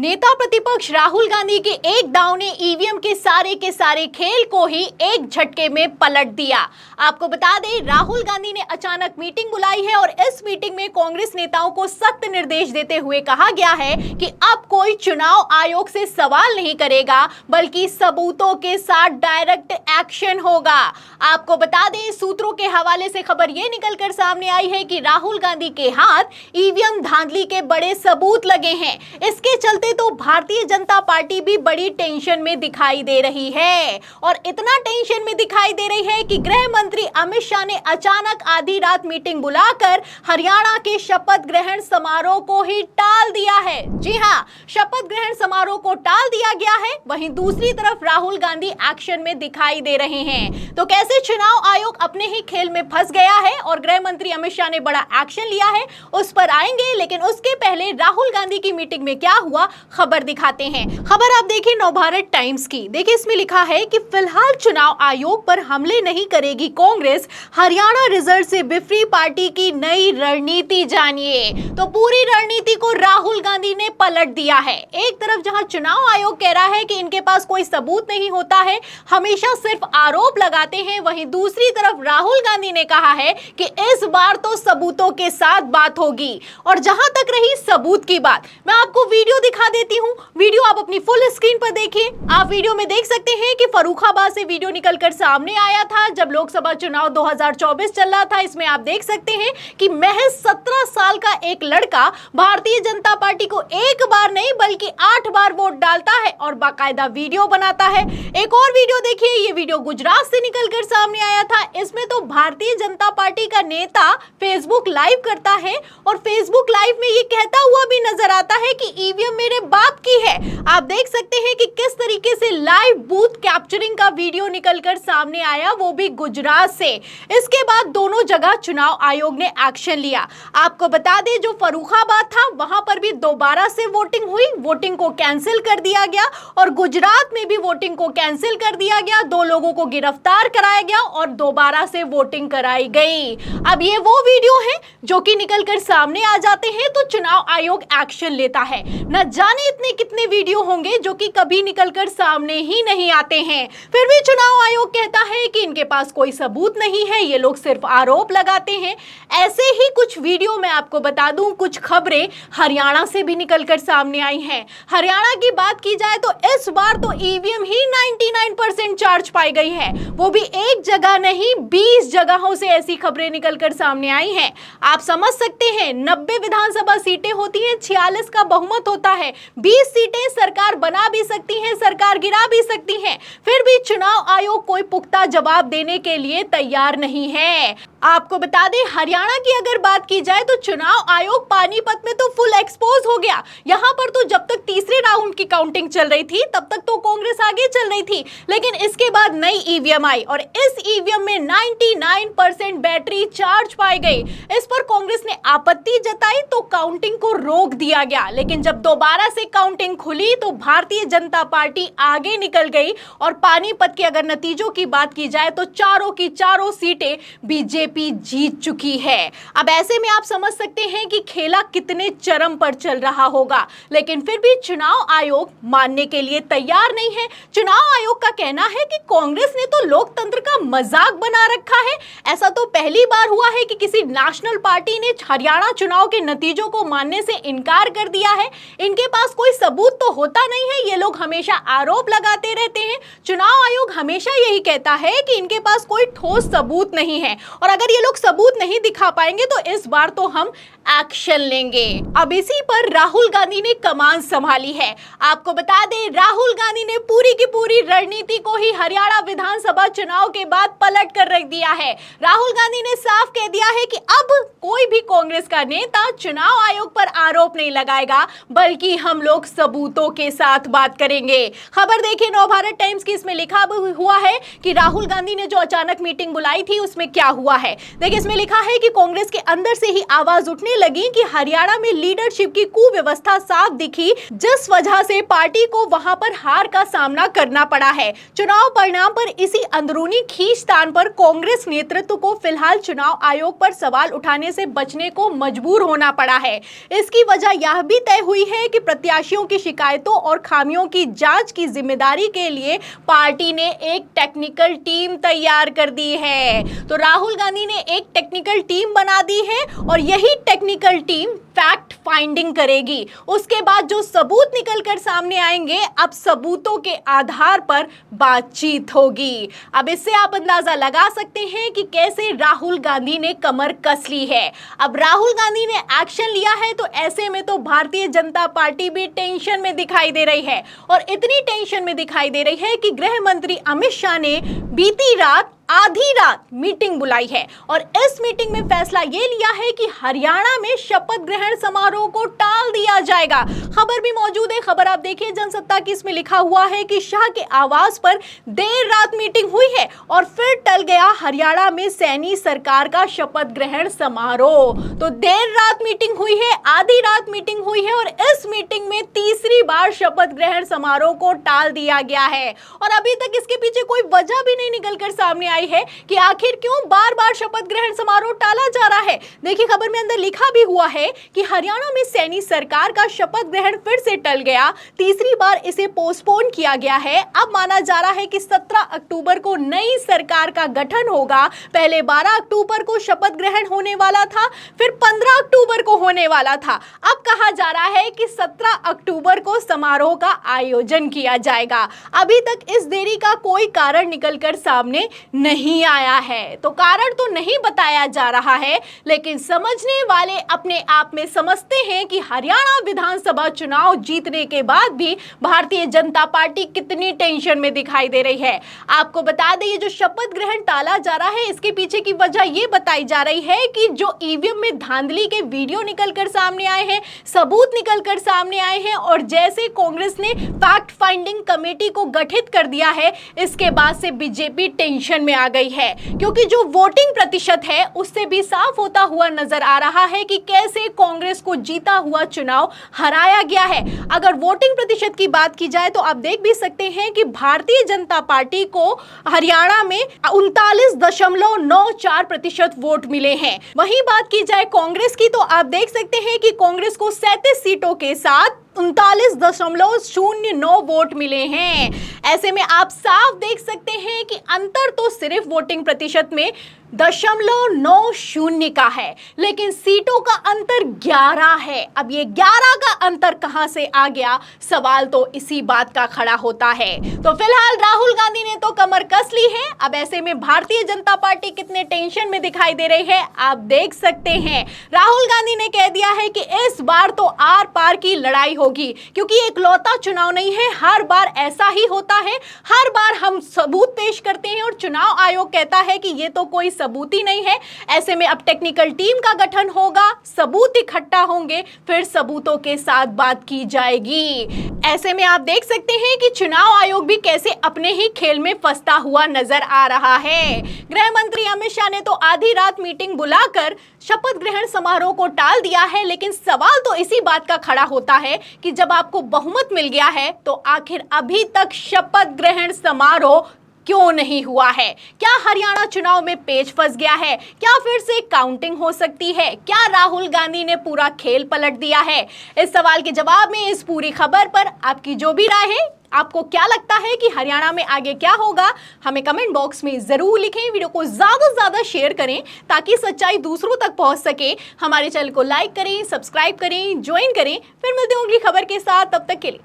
नेता प्रतिपक्ष राहुल गांधी के एक दांव ने ईवीएम के सारे खेल को ही एक झटके में पलट दिया। आपको बता दें, राहुल गांधी ने अचानक मीटिंग बुलाई है और इस मीटिंग में कांग्रेस नेताओं को सख्त निर्देश देते हुए कहा गया है कि अब कोई चुनाव आयोग से सवाल नहीं करेगा, बल्कि सबूतों के साथ डायरेक्ट एक्शन होगा। आपको बता दें, सूत्रों के हवाले से खबर ये निकलकर सामने आई है कि राहुल गांधी के हाथ ईवीएम धांधली के बड़े सबूत लगे हैं। इसके चलते तो भारतीय जनता पार्टी भी बड़ी टेंशन में दिखाई दे रही है और इतना टेंशन में दिखाई दे रही है कि गृह मंत्री अमित शाह ने अचानक आधी रात मीटिंग बुलाकर हरियाणा के शपथ ग्रहण समारोह को ही टाल दिया है। जी हां, शपथ ग्रहण समारोह को टाल दिया गया है। वहीं दूसरी तरफ राहुल गांधी एक्शन में दिखाई दे रहे हैं। तो कैसे चुनाव आयोग अपने ही खेल में फंस गया है और गृह मंत्री अमित शाह ने बड़ा एक्शन लिया है, उस पर आएंगे। लेकिन उसके पहले राहुल गांधी की मीटिंग में क्या हुआ, खबर दिखाते हैं। खबर आप देखिए नवभारत टाइम्स की। देखिए, इसमें लिखा है कि फिलहाल चुनाव आयोग पर हमले नहीं करेगी कांग्रेस, हरियाणा रिजल्ट से बिफरी पार्टी की नई रणनीति जानिए। तो पूरी रणनीति को राहुल गांधी ने पलट दिया है। एक तरफ जहां चुनाव आयोग कह रहा है कि इनके पास कोई सबूत नहीं होता है, हमेशा सिर्फ आरोप लगाते हैं, वहीं दूसरी तरफ राहुल गांधी ने कहा है कि इस बार तो सबूतों के साथ बात होगी। और जहां तक रही सबूत की बात, मैं आपको वीडियो दिखा देती हूं। वीडियो आप अपनी फुल स्क्रीन पर देखिए। आप वीडियो में देख सकते हैं कि फर्रुखाबाद से वीडियो निकलकर सामने आया था जब लोकसभा चुनाव 2024 चल रहा था। इसमें आप देख सकते हैं कि महज 17 साल का एक लड़का भारतीय जनता पार्टी को एक बार नहीं बल्कि 8 बार वोट डालता है और बाकायदा वीडियो बनाता है। एक और वीडियो देखिए, ये वीडियो गुजरात से निकलकर सामने आया था। इसमें तो भारतीय जनता पार्टी का नेता फेसबुक लाइव करता है और फेसबुक लाइव में ये कहता हुआ भी नजर आता है कि ईवीएम मेरे बाप की है। आप देख सकते हैं कि किस तरीके से लाइव बूथ कैप्चरिंग का वीडियो निकलकर सामने आया, वो भी गुजरात से। इसके बाद दोनों जगह चुनाव आयोग ने एक्शन लिया। आपको बता दें, जो फर्रुखाबाद था वहां पर भी दोबारा से वोटिंग हुई, वोटिंग को कैंसिल कर दिया गया और गुजरात में भी वोटिंग को कैंसिल कर दिया गया। 2 लोगों को गिरफ्तार कराया गया और दोबारा से वोटिंग कराई गई। अब ये वो वीडियो है जो कि निकलकर सामने आ जाते हैं तो चुनाव आयोग एक्शन लेता है। न जाने इतने कितने वीडियो होंगे जो कि कभी निकलकर सामने ही नहीं आते हैं, फिर भी चुनाव आयोग कहता है कि इनके पास कोई सबूत नहीं है, ये लोग सिर्फ आरोप लगाते हैं। ऐसे ही कुछ वीडियो मैं आपको बता दूं, कुछ खबरें हरियाणा से भी निकलकर सामने आई हैं। हरियाणा की बात की जाए तो इस बार तो ईवीएम ही 99% चार्ज पाई गई है, वो भी एक जगह नहीं 20 जगहों से ऐसी खबरें निकलकर सामने आई हैं। आप समझ सकते हैं, 90 विधानसभा सीटें होती हैं, 46 का बहुमत होता है, 20 सीटें सरकार बना भी सकती हैं, सरकार गिरा भी सकती हैं, फिर भी चुनाव आयोग कोई पुख्ता जवाब देने के लिए तैयार नहीं है। आपको बता दें, हरियाणा की अगर बात की जाए तो चुनाव आयोग पानीपत में तो फुल एक्सपोज हो गया। यहां पर तो जब तक तीसरे राउंड की काउंटिंग चल रही थी तब तक तो कांग्रेस आगे चल रही थी, लेकिन इसके बाद नई ईवीएम आई और इस ईवीएम में 99% बैटरी चार्ज पाई गई। इस पर कांग्रेस ने आपत्ति जताई तो काउंटिंग को रोक दिया गया। लेकिन जब दोबारा से काउंटिंग खुली तो भारतीय जनता पार्टी आगे निकल गई और पानीपत के अगर नतीजों की बात की जाए तो चारों की चारों सीटें बीजेपी जीत चुकी है। अब ऐसे में आप समझ सकते हैं कि खेला कितने चरम पर चल रहा होगा, लेकिन फिर भी चुनाव आयोग मानने के लिए तैयार नहीं है। चुनाव आयोग का कहना है कि कांग्रेस ने तो लोकतंत्र का मजाक बना रखा है। ऐसा तो पहली बार हुआ है कि किसी नेशनल पार्टी ने हरियाणा चुनाव के नतीजों को मानने से इनकार कर दिया है। इनके पास कोई सबूत तो होता नहीं है, ये लोग हमेशा आरोप लगाते रहते हैं। चुनाव आयोग हमेशा यही कहता है कि इनके पास कोई ठोस सबूत नहीं है और अगर ये लोग सबूत नहीं दिखा पाएंगे तो इस बार तो हम एक्शन लेंगे। अब इसी पर राहुल गांधी ने कमान संभाली है। आपको बता दें, राहुल गांधी ने पूरी की पूरी रणनीति को ही हरियाणा विधानसभा चुनाव के बाद पलट कर रख दिया है। राहुल गांधी ने साफ कह दिया है कि अब कोई भी कांग्रेस का नेता चुनाव आयोग पर आरोप नहीं लगाएगा, बल्कि हम लोग सबूतों के साथ बात करेंगे। खबर देखिए नवभारत टाइम्स की, इसमें लिखा हुआ है कि राहुल गांधी ने जो अचानक मीटिंग बुलाई थी उसमें क्या हुआ है। देखिए इसमें लिखा है कि कांग्रेस के अंदर से ही आवाज उठने लगी कि हरियाणा में लीडरशिप की कुव्यवस्था साफ दिखी, जिस वजह से पार्टी को वहां पर हार का सामना करना पड़ा है। चुनाव परिणाम पर इसी अंदरूनी खींचतान पर कांग्रेस नेतृत्व को फिलहाल चुनाव आयोग पर सवाल उठाने से बचने को मजबूर होना पड़ा है। इसकी वजह यह भी तय हुई है कि प्रत्याशियों की शिकायतों और खामियों की जांच की जिम्मेदारी के लिए पार्टी ने एक टेक्निकल टीम तैयार कर दी है। तो राहुल गांधी ने एक टेक्निकल टीम बना दी है और यही टेक्निकल टीम फैक्ट फाइंडिंग करेगी। उसके बाद जो सबूत निकल कर सामने आएंगे, अब सबूतों के आधार पर बातचीत होगी। अब इससे आप अंदाजा लगा सकते हैं कि कैसे राहुल गांधी ने कमर कस ली है। अब राहुल गांधी ने एक्शन लिया है तो ऐसे में तो भारतीय जनता पार्टी भी टेंशन में दिखाई दे रही है और इतनी टेंशन में दिखाई दे रही है कि गृह मंत्री अमित शाह ने बीती रात आधी रात मीटिंग बुलाई है और इस मीटिंग में फैसला ये लिया है कि हरियाणा में शपथ ग्रहण समारोह को टाल दिया जाएगा। खबर भी मौजूद है, खबर आप देखिए जनसत्ता की, इसमें लिखा हुआ है कि शाह के आवास पर देर रात मीटिंग हुई है और फिर टल गया हरियाणा में सैनी सरकार का शपथ ग्रहण समारोह। तो देर रात मीटिंग हुई है, आधी रात मीटिंग हुई है और इस मीटिंग में तीसरी बार शपथ ग्रहण समारोह को टाल दिया गया है और अभी तक इसके पीछे कोई वजह भी नहीं निकलकर सामने आई है कि आखिर क्यों बार बार शपथ ग्रहण समारोह टाला जा रहा है। देखिए खबर में अंदर लिखा भी हुआ है कि हरियाणा में सैनी सरकार का शपथ ग्रहण फिर से टल गया, तीसरी बार इसे पोस्टपोन किया गया है। अब माना जा रहा है कि 17 अक्टूबर को नई सरकार का गठन होगा। पहले 12 अक्टूबर को शपथ ग्रहण होने वाला था, फिर 15 अक्टूबर को होने वाला था। अब कहा जा रहा है कि 17 अक्टूबर को समारोह का आयोजन किया जाएगा। अभी तक इस देरी का कोई कारण निकलकर सामने नहीं आया है, तो कारण तो नहीं बताया जा रहा है, लेकिन समझने वाले अपने आप में समझते हैं कि हरियाणा विधानसभा चुनाव जीतने के बाद भी भारतीय जनता पार्टी कितनी टेंशन में दिखाई दे रही है। आपको बता दें ये जो शपथ ग्रहण टाला जा रहा है, इसके पीछे की वजह ये बताई जा रही है कि जो ईवीएम में धांधली के वीडियो निकलकर सामने आए हैं, सबूत निकलकर सामने आए हैं और जैसे कांग्रेस ने फैक्ट फाइंडिंग कमेटी को गठित कर दिया है, इसके बाद से बीजेपी टेंशन में आ गई है, क्योंकि जो वोटिंग प्रतिशत है उससे भी साफ होता हुआ नजर आ रहा है कि कैसे कांग्रेस को जीता हुआ चुनाव हराया गया है। अगर वोटिंग प्रतिशत की बात की जाए तो आप देख भी सकते हैं कि भारतीय जनता पार्टी को हरियाणा में 39.94% वोट मिले हैं। वहीं बात की जाए कांग्रेस की तो आप देख सकते हैं कि कांग्रेस को 37 सीटों के साथ 39.09 वोट मिले हैं। ऐसे में आप साफ देख सकते हैं कि अंतर तो सिर्फ वोटिंग प्रतिशत में 0.90 का है, लेकिन सीटों का अंतर 11 है। अब ये 11 का अंतर कहां से आ गया, सवाल तो इसी बात का खड़ा होता है। तो फिलहाल राहुल गांधी ने तो कमर कस ली है। अब ऐसे में भारतीय जनता पार्टी कितने टेंशन में दिखाई दे रही है आप देख सकते हैं। राहुल गांधी ने कह दिया है कि इस बार तो आर पार की लड़ाई होगी, क्योंकि एक लौता चुनाव नहीं है, हर बार ऐसा ही होता है। हर बार हम सबूत पेश करते हैं और चुनाव आयोग कहता है कि ये तो कोई सबूत ही नहीं है। ऐसे में अब टेक्निकल टीम का गठन होगा, सबूत इकट्ठा होंगे, फिर सबूतों के साथ बात की जाएगी। ऐसे में आप देख सकते हैं कि चुनाव आयोग भी कैसे अपने ही खेल में फंसता हुआ नजर आ रहा है। गृह मंत्री अमित शाह ने तो आधी रात मीटिंग बुलाकर शपथ ग्रहण समारोह को टाल दिया है, लेकिन सवाल तो इसी बात का खड़ा होता है कि जब आपको बहुमत मिल गया है तो आखिर अभी तक शपथ ग्रहण समारोह क्यों नहीं हुआ है? क्या हरियाणा चुनाव में पेच फंस गया है? क्या फिर से काउंटिंग हो सकती है? क्या राहुल गांधी ने पूरा खेल पलट दिया है? इस सवाल के जवाब में इस पूरी खबर पर आपकी जो भी राय है, आपको क्या लगता है कि हरियाणा में आगे क्या होगा, हमें कमेंट बॉक्स में जरूर लिखें। वीडियो को ज्यादा से ज्यादा शेयर करें ताकि सच्चाई दूसरों तक पहुंच सके। हमारे चैनल को लाइक करें, सब्सक्राइब करें, ज्वाइन करें। फिर मिलते हैं अगली खबर के साथ, तब तक के लिए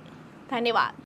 धन्यवाद।